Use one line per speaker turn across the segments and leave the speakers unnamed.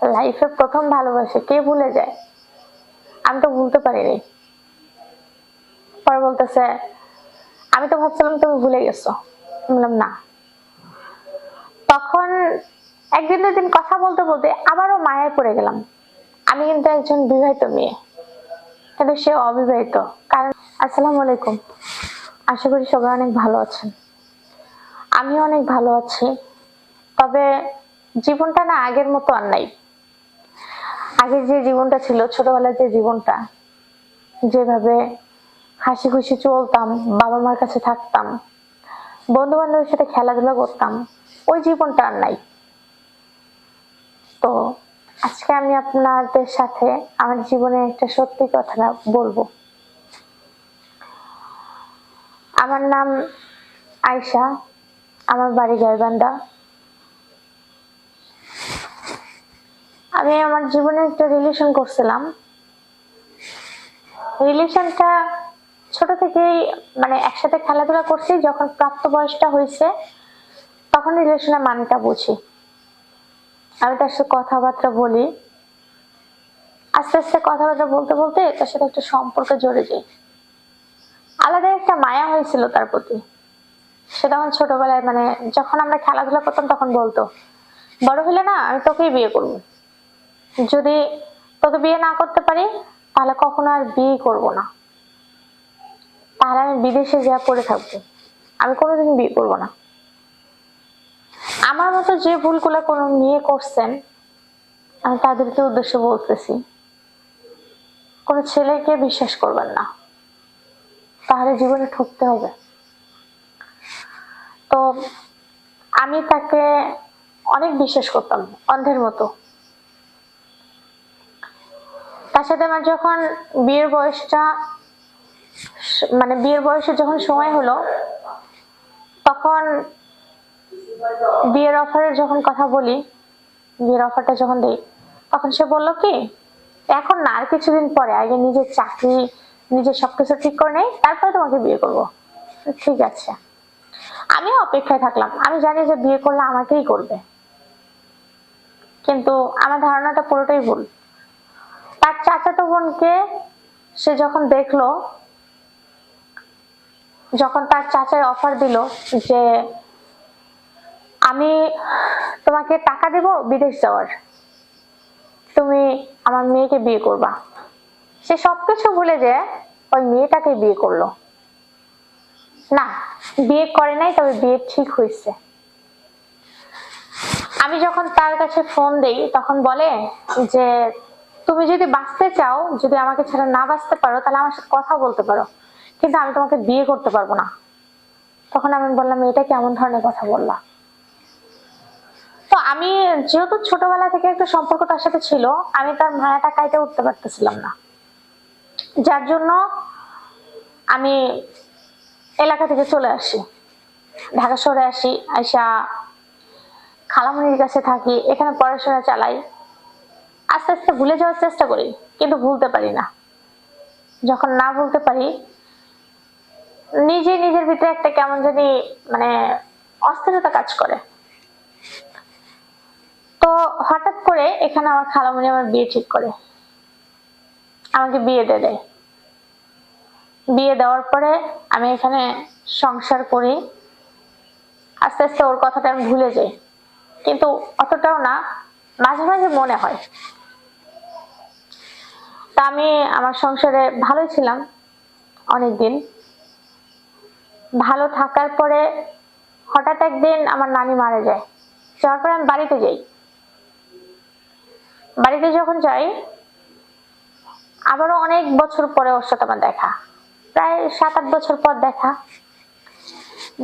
লাইফে প্রথম ভালোবাসে কে ভুলে যায়? আমি তো ভুলতে পারিনি। পরে বলতেছে, আমি তো ভাবছিলাম তুমি ভুলে গেছো। বললাম না। তখন একদিন দুদিন কথা বলতে বলতে আবারও মায়ায় পড়ে গেলাম। আমি কিন্তু একজন বিবাহিত মেয়ে, কিন্তু সে অবিবাহিত। কারণ আসসালামু আলাইকুম, আশা করি সবাই অনেক ভালো আছেন। আমিও অনেক ভালো আছি। তবে জীবনটা না আগের মতো আর নাই। আগের যে জীবনটা ছিল, ছোটবেলার যে জীবনটা, যেভাবে হাসি খুশি চলতাম, বাবা মার কাছে থাকতাম, বন্ধু বান্ধবের সাথে খেলাধুলা করতাম, ওই জীবনটা আর নাই। তো আজকে আমি আপনাদের সাথে আমার জীবনের একটা সত্যি কথা বলবো। আমার নাম আয়শা, আমার বাড়ি গাইবান্ধা। আমি আমার জীবনে একটা রিলেশন করছিলাম। রিলেশনটা ছোট থেকেই মানে একসাথে খেলাধুলা করছি। যখন প্রাপ্তবয়স্কটা হয়েছে তখন রিলেশনের মানেটা বুঝি। আমি তার সাথে কথাবার্তা বলি, আস্তে আস্তে কথাবার্তা বলতে বলতে তার সাথে একটা সম্পর্কে জড়ে যাই। আলাদা একটা মায়া হয়েছিল তার প্রতি। সে তখন ছোটবেলায় মানে যখন আমরা খেলাধুলা করতাম তখন বলতো, বড় হলে না আমি তোকেই বিয়ে করবো। যদি তোকে বিয়ে না করতে পারি তাহলে কখনো আর বিয়ে করব না, তাহলে আমি বিদেশে যা পড়ে থাকবো, আমি কোনোদিন বিয়ে করব না। আমার মতো যে ভুলগুলো কোনো মেয়ে করছেন আমি তাদেরকে উদ্দেশ্য বলতেছি, কোনো ছেলেকে বিশ্বাস করবেন না, তাহলে জীবনে ঠকতে হবে। তো আমি তাকে অনেক বিশ্বাস করতাম, অন্ধের মতো। তার সাথে আমার যখন বিয়ের বয়সটা মানে বিয়ের বয়সে যখন সময় হলো, তখন বিয়ের অফারের যখন কথা বলি, বিয়ের অফারটা যখন দেই, তখন সে বলল কি, এখন না, আর কিছুদিন পরে, আগে নিজের চাকরি, নিজের সবকিছু ঠিক করে নেই, তারপরে তোমাকে বিয়ে করব। ঠিক আছে। আমিও অপেক্ষায় থাকলাম। আমি জানি যে বিয়ে করলে আমাকেই করবে, কিন্তু আমার ধারণাটা পুরোটাই ভুল। তার চাচাতো বোনকে সে যখন দেখলো, যখন তার চাচার অফার দিল যে আমি তোমাকে টাকা দেব বিদেশ যাওয়ার, তুমি আমার মেয়েকে বিয়ে করবা, সে সবকিছু ভুলে যে ওই মেয়েটাকে বিয়ে করলো। না, বিয়ে করে নাই, তবে বিয়ে ঠিক হয়েছে। আমি যখন তার কাছে ফোন দেই তখন বলে যে তুমি যদি বাঁচতে চাও, যদি আমাকে ছাড়া না বাঁচতে পারো, তাহলে আমার সাথে কথা বলতে পারো, কিন্তু আমি তোমাকে বিয়ে করতে পারবো না। তখন আমি বললাম, এটা কেমন ধরনের কথা বললা? তো আমি যেহেতু ছোটবেলা থেকে একটা সম্পর্ক তার সাথে ছিল, আমি তার মায়াটা কাইতে উঠতে পারতেছিলাম না, যার জন্য আমি এলাকা থেকে চলে আসি, ঢাকা শহরে আসি। আইসা খালামণির কাছে থাকি, এখানে পড়াশোনা চালাই। আস্তে আস্তে ভুলে যাওয়ার চেষ্টা করি, কিন্তু ভুলতে পারি না। যখন না ভুলতে পারি, নিজে নিজের ভিতরে একটা কেমন জানি মানে অস্থিরতা কাজ করে। তো হঠাৎ করে এখানে আমার খালামণি আমার বিয়ে ঠিক করে, আমাকে বিয়ে দিয়ে দেয়। বিয়ে দেওয়ার পরে আমি এখানে সংসার করি। আস্তে আস্তে ওর কথাটা আমি ভুলে যাই, কিন্তু অতটাও না, মাঝে মাঝে মনে হয়। তা আমি আমার সংসারে ভালোই ছিলাম অনেকদিন। ভালো থাকার পরে হঠাৎ একদিন আমার নানি মারা যায়। যাওয়ার পরে আমি বাড়িতে যাই। বাড়িতে যখন যাই, আবারও অনেক বছর পরে ওর সাথে আমার দেখা, প্রায় 7-8 বছর পর দেখা।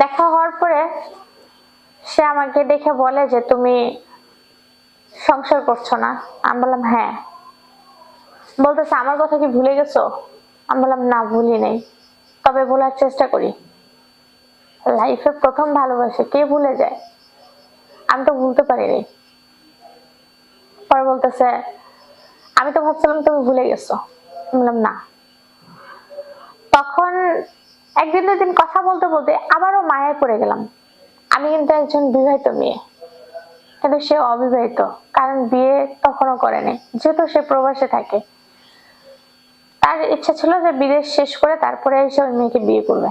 দেখা হওয়ার পরে সে আমাকে দেখে বলে যে তুমি সংসার করছো না। আমি বললাম হ্যাঁ। বলতেছে আমার কথা কি ভুলে গেছো? আমি বললাম না, ভুলি নাই, তবে ভোলার চেষ্টা করি। লাইফে প্রথম ভালোবাসে কে ভুলে যায়? আমি তো ভুলতে পারিনি। পরে বলতেছে, আমি তো ভাবছিলাম তুমি ভুলে গেছো। বললাম না। তখন একদিন দুদিন কথা বলতে বলতে আবারও মায়ায় পড়ে গেলাম। আমি কিন্তু একজন বিবাহিত মেয়ে, কিন্তু সে অবিবাহিত, কারণ বিয়ে তখনও করেনি, যেহেতু সে প্রবাসে থাকে। তার ইচ্ছা ছিল যে বিদেশ শেষ করে তারপরে এসে ওই মেয়েকে বিয়ে করবে।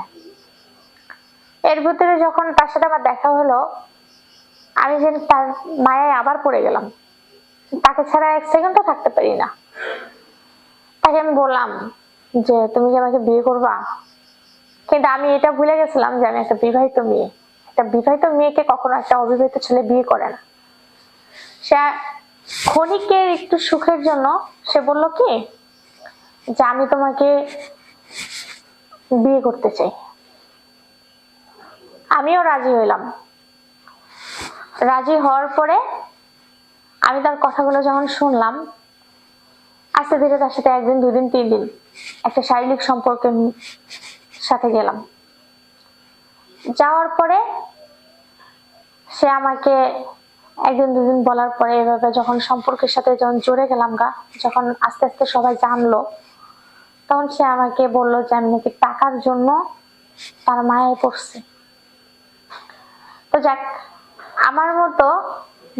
এর ভিতরে যখন তার সাথে আমার দেখা হলো, আমি যেন তার মায়ায় আবার পড়ে গেলাম। তাকে ছাড়া এক সেকেন্ডও থাকতে পারি না। তাকে আমি বললাম যে তুমি কি আমাকে বিয়ে করবা? কিন্তু আমি এটা ভুলে গেছিলাম যে আমি একটা বিবাহিত মেয়ে। একটা বিবাহিত মেয়েকে কখনো একটা অবিবাহিত ছেলে বিয়ে করে না। সে ক্ষণিকের একটু সুখের জন্য সে বলল কি যে আমি তোমাকে বিয়ে করতে চাই। আমিও রাজি হইলাম। রাজি হওয়ার পরে আমি তার কথাগুলো যখন শুনলাম, আস্তে ধীরে তার সাথে একদিন, দুদিন, 3 দিন একটা শারীরিক সম্পর্কের সাথে গেলাম। যাওয়ার পরে সে আমাকে একদিন, দুদিন বলার পরে এভাবে যখন সম্পর্কের সাথে যখন জড়ে গেলাম যখন আস্তে আস্তে সবাই জানলো, তখন সে আমাকে বললো যে আমি নাকি টাকার জন্য তার মায়ায় পড়ছি। তো যাক, আমার মতো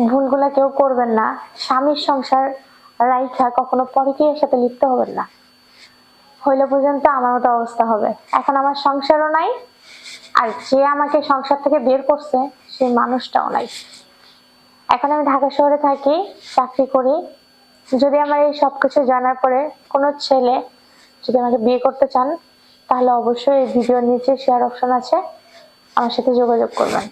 ভুলগুলা কেউ করবেন না। স্বামীর সংসার রাইখা কখনো পরকীয়ার সাথে লিপ্ত হবেন না, হইলে পর্যন্ত আমার মতো অবস্থা হবে। এখন আমার সংসারও নাই, আর যে আমাকে সংসার থেকে বের করছে সেই মানুষটাও নাই। এখন আমি ঢাকা শহরে থাকি, চাকরি করি। যদি আমার এই সবকিছু জানার পরে কোনো ছেলে যদি আমাকে বিয়ে করতে চান, তাহলে অবশ্যই এই ভিডিওর নিচে শেয়ার অপশন আছে, আমার সাথে যোগাযোগ করবেন।